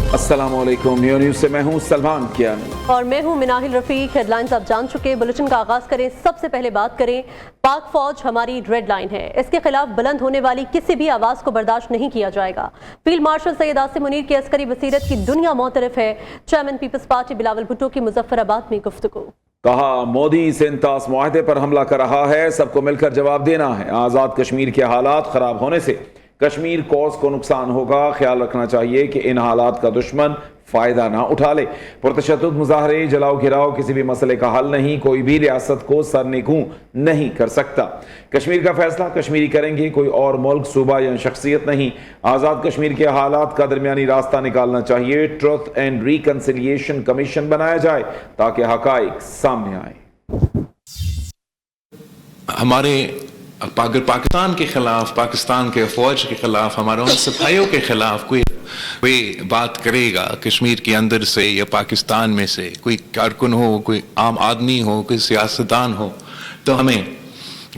अस्सलामुअलैकुम, न्यूज़ से मैं हूं सलमान कियानी और मैं हूं मिनाहिल रफीक। हेडलाइंस आप जान चुके। बुलेटिन का आगाज करें। सबसे पहले बात करें, पाक फौज हमारी रेड लाइन है, इसके खिलाफ बुलंद होने वाली किसी भी आवाज को बर्दाश्त नहीं किया जाएगा। फील्ड मार्शल सैयद आसिम मुनीर की अस्करी बसीरत की दुनिया मोतरफ है। Chairman peoples party Bilawal Bhutto की मुजफ्फराबाद में गुफ्तगू। कहा, मोदी सेंतास मुआहदे पर हमला कर रहा है, सबको मिलकर जवाब देना है। आज़ाद कश्मीर के हालात खराब होने से कश्मीर कौस को नुकसान होगा, ख्याल रखना चाहिए कि इन हालात का दुश्मन फायदा ना उठा ले। पुरतशद्दुद मुजाहरे, जलाओ घिराओ किसी भी मसले का हल नहीं, कोई भी रियासत को सरनिगू नहीं कर सकता। कश्मीर का फैसला कश्मीरी करेंगे, कोई और मुल्क, सूबा या शख्सियत नहीं। आज़ाद कश्मीर के हालात का दरमियानी रास्ता निकालना चाहिए। ट्रुथ एंड रिकंसिलिएशन कमीशन बनाया जाए ताकि हकाइक सामने आए। हमारे अगर पाकिस्तान के खिलाफ, पाकिस्तान के फौज के खिलाफ, हमारे उन सिपाहियों के खिलाफ कोई बात करेगा कश्मीर के अंदर से या पाकिस्तान में से, कोई कारकुन हो, कोई आम आदमी हो, कोई सियासतदान हो, तो हमें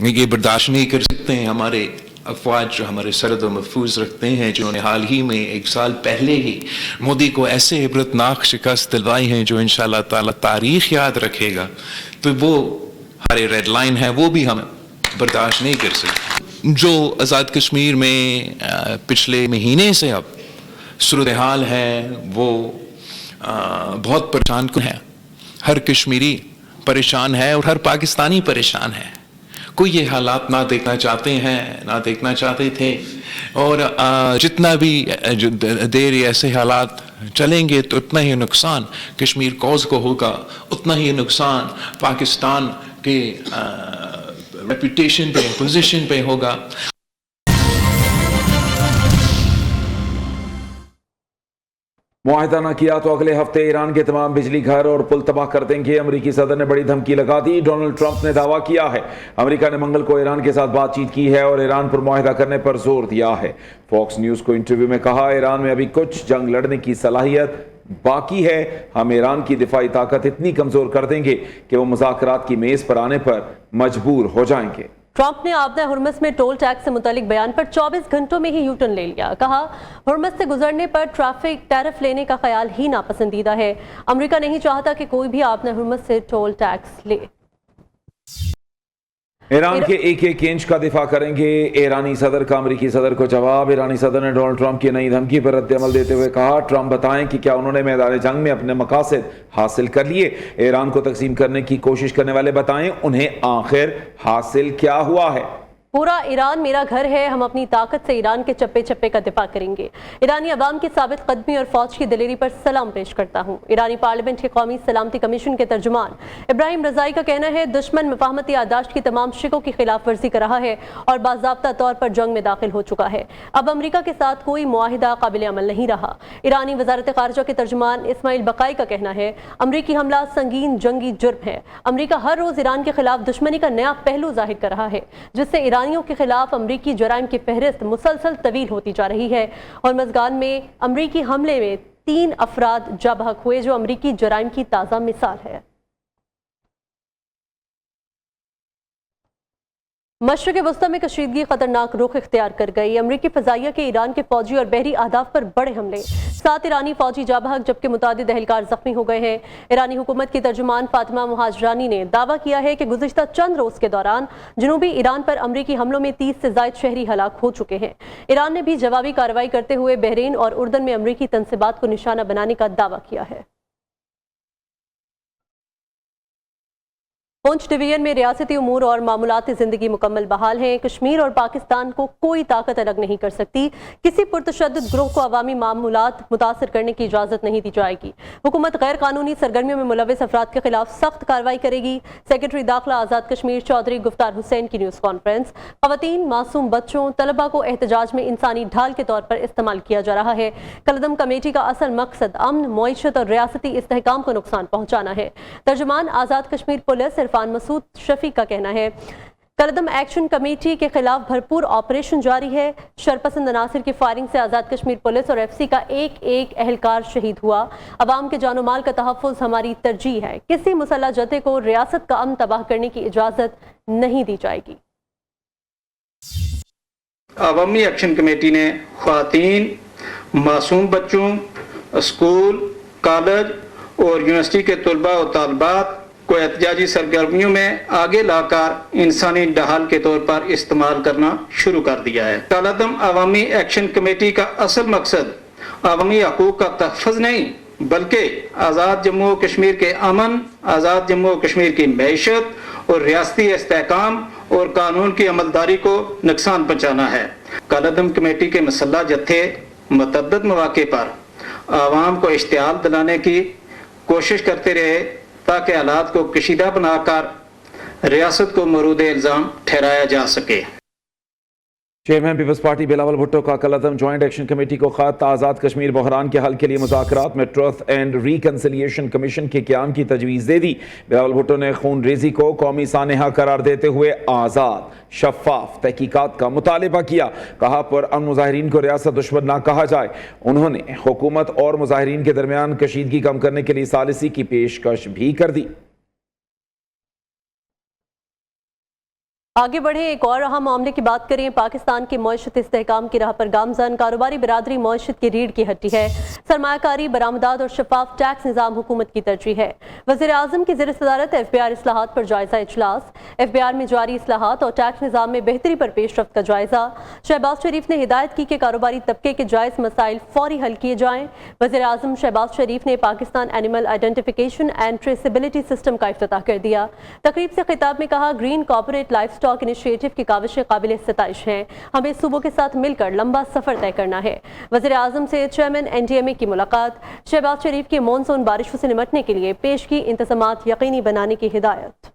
ये बर्दाश्त नहीं कर सकते हैं। हमारे अफवाज जो हमारे सरहद व महफूज रखते हैं, जिन्होंने हाल ही में 1 साल पहले ही मोदी को ऐसे इबरतनाक शिकस्त दिलवाई हैं जो इंशाअल्लाह ताला तारीख याद रखेगा, तो वो हमारे रेड लाइन है, वो भी हम बर्दाश्त नहीं कर सकते। जो आज़ाद कश्मीर में पिछले महीने से अब सूरत हाल है वो बहुत परेशान कुन है। हर कश्मीरी परेशान है और हर पाकिस्तानी परेशान है। कोई ये हालात ना देखना चाहते हैं, ना देखना चाहते थे, और जितना भी देर ऐसे हालात चलेंगे तो उतना ही नुकसान कश्मीर कौज को होगा, उतना ही नुकसान पाकिस्तान के रेपुटेशन पे, पोजीशन पे होगा। मुआहिदा न किया तो अगले हफ्ते ईरान के तमाम बिजली घर और पुल तबाह कर देंगे। अमेरिकी सदर ने बड़ी धमकी लगा दी। डोनाल्ड ट्रंप ने दावा किया है अमेरिका ने मंगल को ईरान के साथ बातचीत की है और ईरान पर मुआहिदा करने पर जोर दिया है। फॉक्स न्यूज को इंटरव्यू में कहा, ईरान में अभी कुछ जंग लड़ने की सलाहियत बाकी है। हम ईरान की दिफाई ताकत इतनी कमजोर कर देंगे कि वो मुज़ाकरात की मेज पर आने पर मजबूर हो जाएंगे। ट्रंप ने आपदा हुर्मुज़ में टोल टैक्स से मुतालिक बयान पर 24 घंटों में ही यू टर्न ले लिया। कहा, हुर्मुज़ से गुजरने पर ट्रैफिक टैरिफ लेने का ख्याल ही नापसंदीदा है। अमेरिका नहीं चाहता कि कोई भी आपदा हुर्मुज़ से टोल टैक्स ले। ईरान के एक इंच का दिफा करेंगे ईरानी सदर का अमेरिकी सदर को जवाब। ईरानी सदर ने डोनाल्ड ट्रंप की नई धमकी पर रद्द-ए-अमल देते हुए कहा, ट्रंप बताएं कि क्या उन्होंने मैदान जंग में अपने मकासद हासिल कर लिए। ईरान को तकसीम करने की कोशिश करने वाले बताएं उन्हें आखिर हासिल क्या हुआ है। पूरा ईरान मेरा घर है, हम अपनी ताकत से ईरान के चप्पे चप्पे का दिफा करेंगे। ईरानी अवाम की साबित कदमी और फौज की दिलेरी पर सलाम पेश करता हूँ। ईरानी पार्लियामेंट के कौमी सलामती कमीशन के तर्जुमान इब्राहिम रजाई का कहना है, दुश्मन मफाहमती यादाश्त की तमाम शिकों की खिलाफ वर्जी कर रहा है और बाज़ाब्ता तौर पर जंग में दाखिल हो चुका है। अब अमरीका के साथ कोई मुआहिदा काबिल अमल नहीं रहा। ईरानी वजारत खारजा के तर्जुमान इस्माइल बकाई का कहना है, अमरीकी हमला संगीन जंगी जुर्म है। अमरीका हर रोज ईरान के खिलाफ दुश्मनी का नया पहलू जाहिर कर रहा है, जिससे ईरानियों के खिलाफ अमरीकी जराइम की फहरिस्त मुसलसल तवील होती जा रही है। और मज़गान में अमरीकी हमले में 3 अफराद जा बहक हुए, जो अमरीकी जराइम की ताज़ा मिसाल है। मशरिक़ वस्ता में कशीदगी खतरनाक रुख इख्तियार कर गई। अमरीकी फ़ज़ाइया के ईरान के फौजी और बहरी अहदाफ पर बड़े हमले, 7 ईरानी फौजी जा बहक जबकि मुतादिद एहलकार जख्मी हो गए हैं। ईरानी हुकूमत की तर्जुमान फातिमा मुहाजरानी ने दावा किया है कि गुज़िश्ता चंद रोज़ के दौरान जनूबी ईरान पर अमरीकी हमलों में 30 से ज़ायद शहरी हलाक हो चुके हैं। ईरान ने भी जवाबी कार्रवाई करते हुए बहरीन और उर्दन में अमरीकी तनसीबात को निशाना बनाने का दावा किया है। पुंछ डिवीजन में रियासती उमूर और मामूलाती जिंदगी मुकम्मल बहाल हैं। कश्मीर और पाकिस्तान को कोई ताकत अलग नहीं कर सकती। किसी पुरतशद्दुद ग्रोह को अवामी मामूलात मुतासर करने की इजाज़त नहीं दी जाएगी। हुकूमत गैर कानूनी सरगर्मियों में मुलविस अफराद के खिलाफ सख्त कार्रवाई करेगी। सेक्रेटरी दाखिला आज़ाद कश्मीर चौधरी गुफ्तार हुसैन की न्यूज़ कॉन्फ्रेंस। ख़वातीन, मासूम बच्चों, तलबा को एहतजाज में इंसानी ढाल के तौर पर इस्तेमाल किया जा रहा है। कलदम कमेटी का असल मकसद अमन, मईशत और रियासती इस्तेहकाम को नुकसान पहुँचाना है। तर्जुमान आज़ाद कश्मीर पुलिस इरफान मसूद शफीक का कहना है, कलदम एक्शन कमेटी के खिलाफ भरपूर ऑपरेशन जारी है। शरपसंद अनासिर की फायरिंग से आज़ाद कश्मीर पुलिस और एफसी का एक एहलकार शहीद हुआ। अवाम के जानो माल का तहफ़्फ़ुज़ हमारी तरजीह है। किसी मुसल्लह जथे को रियासत का अमन तबाह करने की इजाज़त नहीं दी जाएगी। अवामी एक्शन कमेटी ने ख़वातीन, मासूम बच्चों, स्कूल, कॉलेज और यूनिवर्सिटी के तलबा और तालबात को एहतजाजी सरगर्मियों में आगे लाकर इंसानी ढाल के तौर पर इस्तेमाल करना शुरू कर दिया है। कालादम अवामी एक्शन कमेटी का असल मकसद अवामी हकूक़ का तहफ़्फ़ुज़ नहीं बल्कि आज़ाद जम्मू कश्मीर के अमन, आज़ाद जम्मू कश्मीर की मैशत और रियासती इस्तेहकाम और कानून की अमलदारी को नुकसान पहुँचाना है। कालादम कमेटी के मसल्ला जत्थे मुतअद्दिद मौक़े पर आवाम को इश्तियाल दिलाने की कोशिश करते रहे ताकि हालात को कशीदा बनाकर रियासत को मरूद इल्ज़ाम ठहराया जा सके। Chairman peoples party Bilawal Bhutto का कलअदम ज्वाइंट एक्शन कमेटी को खत, आज़ाद कश्मीर बहरान के हल के लिए मुज़ाकरात में ट्रुथ एंड रिकन्सिलिएशन कमीशन के क़याम की तजवीज़ दे दी। बिलावल भुट्टो ने खून रेजी को कौमी सानहा करार देते हुए आज़ाद शफाफ तहकीकात का मुतालबा किया। कहा पुरअमन मुजाहिरीन को रियासत दुश्मन ना कहा जाए। उन्होंने हुकूमत और मुजाहिरीन के दरमियान कशीदगी कम करने के लिए सालिसी की पेशकश भी कर दी। आगे बढ़े एक और अहम मामले की बात करें। पाकिस्तान के मईशत इस्तेहकाम की राह पर गामजन कारोबारी बरादरी मईशत की रीढ़ की हड्डी है। सरमायाकारी, बरामदात और शफाफ टैक्स निज़ाम हुकूमत की तरजीह है। वज़ीर आज़म की ज़ेर सदारत FBR इस्लाहात पर जायजा इजलास। FBR में जारी इस्लाहात और टैक्स निज़ाम में बेहतरी पर पेशरफ्त का जायजा। शहबाज शरीफ ने हिदायत की कि कारोबारी तबके के जायज़ मसाइल फौरी हल किए जाएँ। वज़ीर आज़म शहबाज शरीफ ने Pakistan animal identification and traceability system का इफ्तिताह कर दिया। तकरीब से खिताब में कहा, ग्रीन कॉर्पोरेट लाइफ इनिशिएटिव की काविशें काबिल सताइश हैं। हमें सूबों के साथ मिलकर लंबा सफर तय करना है। वज़ीर आज़म से चेयरमैन NDMA की मुलाकात। शहबाज शरीफ की मॉनसून बारिशों से निमटने के लिए पेशगी इंतज़ामात यकीनी बनाने की हिदायत।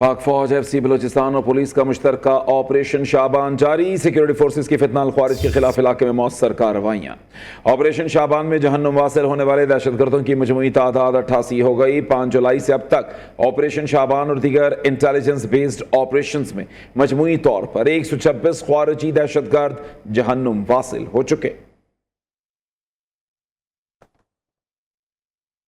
पाक फौज, FC बलूचिस्तान और पुलिस का मुश्तरका ऑपरेशन शाबान जारी। सिक्योरिटी फोर्सेस की फितनाल ख्वारिज के खिलाफ इलाके में मौसर कार्रवाइयाँ। ऑपरेशन शाबान में जहन्नुम वासिल होने वाले दहशतगर्दों की मजमूई तादाद 88 हो गई। 5 जुलाई से अब तक ऑपरेशन शाबान और दीगर इंटेलिजेंस बेस्ड ऑपरेशन में मजमूई तौर पर 126 ख्वारिजी दहशतगर्द जहन्नुम वासिल हो चुके।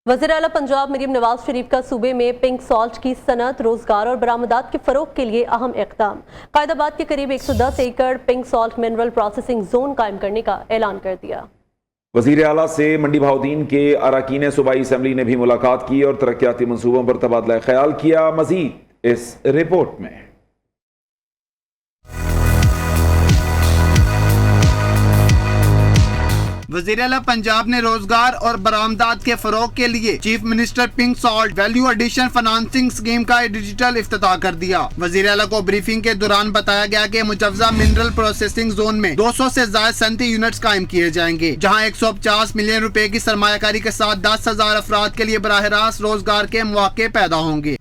वज़ीर आला पंजाब मरीम नवाज शरीफ का सूबे में पिंक सॉल्ट की सनत, रोजगार और बरामदात के फरोग के लिए अहम इक़दाम। कायदाबाद के करीब 110 एकड़ pink salt mineral processing zone कायम करने का ऐलान कर दिया। वज़ीर आला से मंडी बहाउद्दीन के अरकान सूबाई असम्बली ने भी मुलाकात की और तरक्याती मनसूबों पर तबादला ख्याल किया। मज़ीद इस रिपोर्ट में। वज़ीर आला पंजाब ने रोजगार और बरामदात के फरोग के लिए chief minister pink salt value addition financing scheme का डिजिटल इफ्तिताह कर दिया। वज़ीर आला को ब्रीफिंग के दौरान बताया गया कि मुजव्जा मिनरल प्रोसेसिंग जोन में 200 से ज्यादा सनती यूनिट्स कायम किए जाएंगे, जहां 150 मिलियन रुपए की सरमायाकारी के साथ 10,000 अफराद के लिए बराह रास्त रोजगार के मौके पैदा होंगे।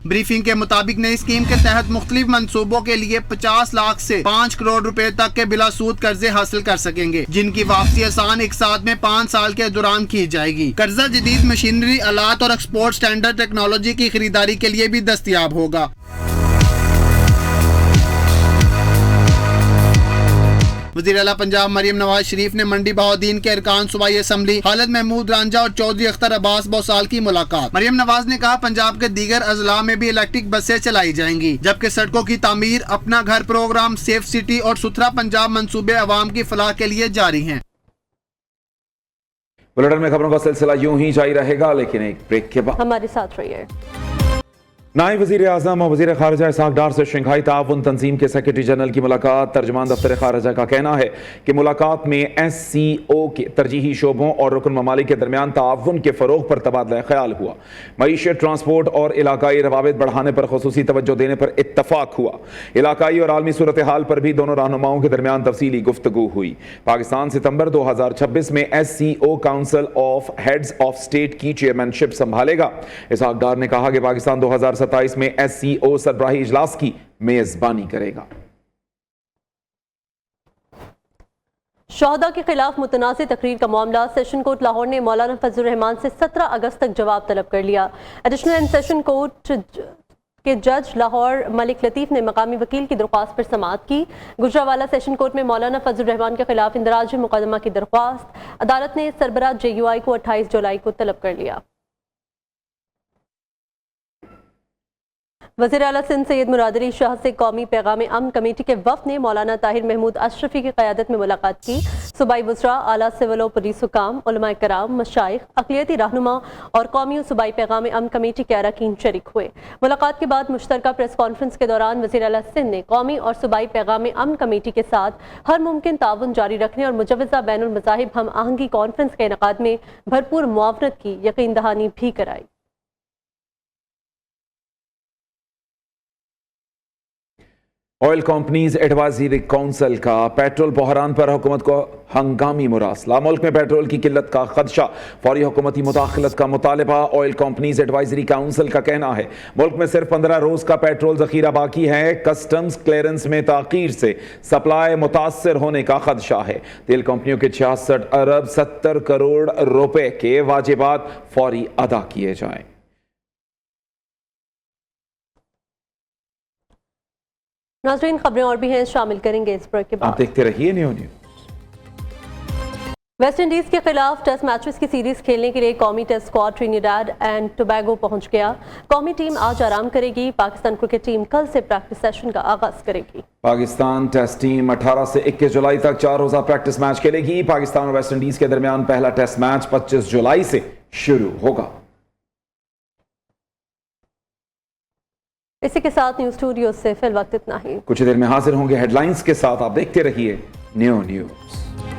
ब्रीफिंग के मुताबिक नई स्कीम के तहत मुख्तलिफ मंसूबों के लिए 50 लाख से 5 करोड़ रुपए तक के बिला सूद कर्जे हासिल कर सकेंगे, जिनकी वापसी आसान एक साथ में 5 साल के दौरान की जाएगी। कर्जा जदीद मशीनरी, आलात और एक्सपोर्ट स्टैंडर्ड टेक्नोलॉजी की खरीदारी के लिए भी दस्तयाब होगा। वज़ीर आला पंजाब मरीम नवाज शरीफ ने मंडी बहाउद्दीन के अरकान सूबाई असम्बली खालिद महमूद रांझा और चौधरी अख्तर अब्बास बौसाल की मुलाकात। मरीम नवाज ने कहा, पंजाब के दीगर अजला में भी इलेक्ट्रिक बसें चलाई जाएंगी, जबकि सड़कों की तामीर, अपना घर प्रोग्राम, सेफ सिटी और सुथरा पंजाब मंसूबे अवाम की फलाह के लिए जारी हैं। बुलेटिन में खबरों का सिलसिला यूं ही जारी रहेगा, लेकिन एक ब्रेक के बाद हमारे साथ रहिए। नायब वज़ीर आज़म और वज़ीर ख़ारिजा इसहाक़ डार से शंघाई ताउन तंजीम के सेक्रेटरी जनरल की मुलाकात। तर्जमान दफ्तर ख़ारिजा का कहना है कि मुलाकात में SCO के तरजीही शोबों और रुकन ममालिक के दरमियान ताउन के फ़रोग़ पर तबादला ख्याल हुआ। मईशत, ट्रांसपोर्ट और इलाकाई रवाबित बढ़ाने पर ख़ुसूसी तवज्जो देने पर इत्तफ़ाक़ हुआ। इलाकाई और आलमी सूरत हाल पर भी दोनों रहनुमाओं के दरमियान तफसीली गुफ्तगू हुई। पाकिस्तान सितंबर 2026 में SCO council of heads of state की चेयरमैनशिप संभालेगा। इसहाक़ डार ने कहा कि पाकिस्तान 2027 में SCO सरबराही इजलास की मेजबानी करेगा। शोहदा के खिलाफ मुतनाज़ तकरीर का मामला। सेशन कोर्ट लाहौर ने मौलाना फजल रहमान से 17 अगस्त तक जवाब तलब कर लिया। एडिशनल एंड सेशन कोर्ट के जज लाहौर मलिक लतीफ़ ने मकामी वकील की दरख्वास्त पर समाअत की। गुजरावाला सेशन कोर्ट में मौलाना फजल रहमान के खिलाफ इंदराज मुकदमा की दरख्वास्त अदालत ने सरबराह JUI को 28 जुलाई को तलब कर लिया। वज़ीर आला सिंध सैयद मुराद अली शाह से कौमी पैगाम अमन कमेटी के वफ़द ने मौलाना ताहिर महमूद अशरफी की क़यादत में मुलाकात की। सूबाई वज़रा, आला सिविल और पुलिस हुकाम, उलमाए कराम, मशाइख, अक़लियती रहनुमा और कौमी और सूबाई पैगाम अमन कमेटी के अरकान शरीक हुए। मुलाकात के बाद मुश्तरका प्रेस कॉन्फ्रेंस के दौरान वज़ीर आला सिंध ने कौमी और सूबाई पैगाम अमन कमेटी के साथ हर मुमकिन ताउन जारी रखने और मुजव्वज़ा बैनुल मज़ाहिब हम आहंगी कॉन्फ्रेंस के इनेकाद में भरपूर मुआवनत की यकीन दहानी भी कराई। ऑयल कंपनीज एडवाइजरी काउंसिल का पेट्रोल बहरान पर हुकूमत को हंगामी मुरासला। मुल्क में पेट्रोल की किल्लत का खदशा, फौरी हुकूमती मुदाखलत का मुतालबा। ऑयल कंपनीज एडवाइजरी काउंसिल का कहना है मुल्क में सिर्फ 15 रोज का पेट्रोल जखीरा बाकी है। कस्टम्स क्लियरेंस में ताखीर से सप्लाई मुतासर होने का खदशा है। तेल कंपनियों के 66 अरब 70 करोड़ रुपए के वाजिबात फौरी अदा किए जाएं। नाज़रीन, खबरें और भी हैं, शामिल करेंगे इस ब्रेक के बाद। आप देखते रहिए न्यू न्यूज़। वेस्ट इंडीज के खिलाफ टेस्ट मैचेस की सीरीज खेलने के लिए कौमी test squad Trinidad and Tobago पहुंच गया। कौमी टीम आज आराम करेगी। पाकिस्तान क्रिकेट टीम कल से प्रैक्टिस सेशन का आगाज करेगी। पाकिस्तान टेस्ट टीम 18 से 21 जुलाई तक 4 रोजा प्रैक्टिस मैच खेलेगी। पाकिस्तान और वेस्ट इंडीज के दरमियान पहला टेस्ट मैच 25 जुलाई से शुरू होगा। इसी के साथ न्यूज स्टूडियो से फिल वक्त इतना ही। कुछ देर में हाजिर होंगे हेडलाइंस के साथ। आप देखते रहिए न्यू न्यूज़।